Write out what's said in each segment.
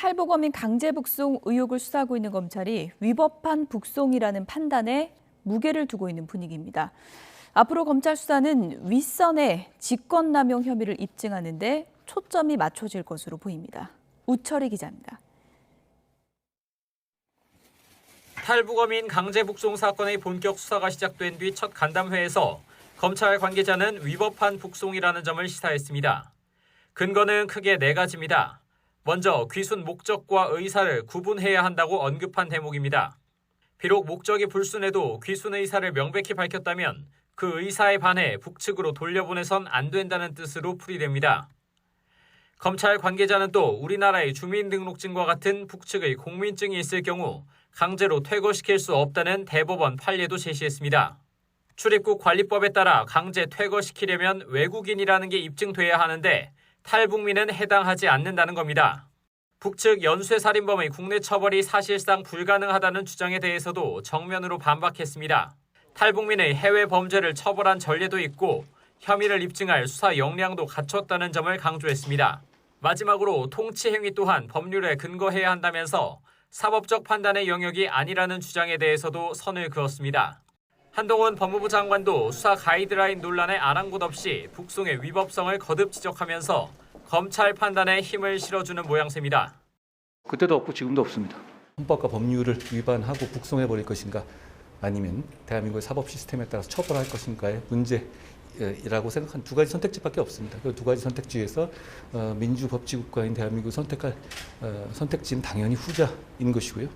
탈북어민 강제 북송 의혹을 수사하고 있는 검찰이 위법한 북송이라는 판단에 무게를 두고 있는 분위기입니다. 앞으로 검찰 수사는 윗선의 직권남용 혐의를 입증하는 데 초점이 맞춰질 것으로 보입니다. 우철희 기자입니다. 탈북어민 강제 북송 사건의 본격 수사가 시작된 뒤 첫 간담회에서 검찰 관계자는 위법한 북송이라는 점을 시사했습니다. 근거는 크게 4가지입니다. 먼저 귀순 목적과 의사를 구분해야 한다고 언급한 대목입니다. 비록 목적이 불순해도 귀순 의사를 명백히 밝혔다면 그 의사에 반해 북측으로 돌려보내선 안 된다는 뜻으로 풀이됩니다. 검찰 관계자는 또 우리나라의 주민등록증과 같은 북측의 공민증이 있을 경우 강제로 퇴거시킬 수 없다는 대법원 판례도 제시했습니다. 출입국 관리법에 따라 강제 퇴거시키려면 외국인이라는 게 입증돼야 하는데 탈북민은 해당하지 않는다는 겁니다. 북측 연쇄살인범의 국내 처벌이 사실상 불가능하다는 주장에 대해서도 정면으로 반박했습니다. 탈북민의 해외 범죄를 처벌한 전례도 있고 혐의를 입증할 수사 역량도 갖췄다는 점을 강조했습니다. 마지막으로 통치 행위 또한 법률에 근거해야 한다면서 사법적 판단의 영역이 아니라는 주장에 대해서도 선을 그었습니다. 한동훈 법무부 장관도 수사 가이드라인 논란에 아랑곳 없이 북송의 위법성을 거듭 지적하면서 검찰 판단에 힘을 실어주는 모양새입니다. 그때도 없고 지금도 없습니다. 헌법과 법률을 위반하고 북송해버릴 것인가 아니면 대한민국의 사법 시스템에 따라서 처벌할 것인가의 문제라고 생각한 2가지 선택지밖에 없습니다. 그 2가지 선택지에서 민주법치국가인 대한민국을 선택할 선택지는 당연히 후자인 것이고요.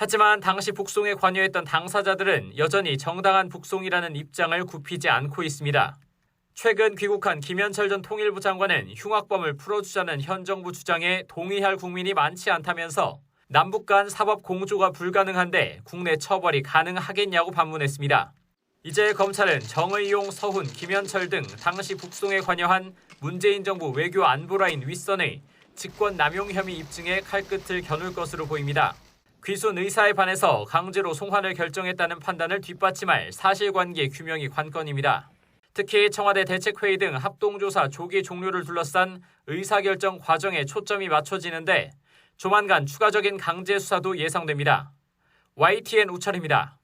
하지만 당시 북송에 관여했던 당사자들은 여전히 정당한 북송이라는 입장을 굽히지 않고 있습니다. 최근 귀국한 김현철 전 통일부 장관은 흉악범을 풀어주자는 현 정부 주장에 동의할 국민이 많지 않다면서 남북 간 사법 공조가 불가능한데 국내 처벌이 가능하겠냐고 반문했습니다. 이제 검찰은 정의용, 서훈, 김현철 등 당시 북송에 관여한 문재인 정부 외교 안보라인 윗선의 직권 남용 혐의 입증에 칼끝을 겨눌 것으로 보입니다. 귀순 의사에 반해서 강제로 송환을 결정했다는 판단을 뒷받침할 사실관계 규명이 관건입니다. 특히 청와대 대책회의 등 합동조사 조기 종료를 둘러싼 의사결정 과정에 초점이 맞춰지는데 조만간 추가적인 강제 수사도 예상됩니다. YTN 우철입니다.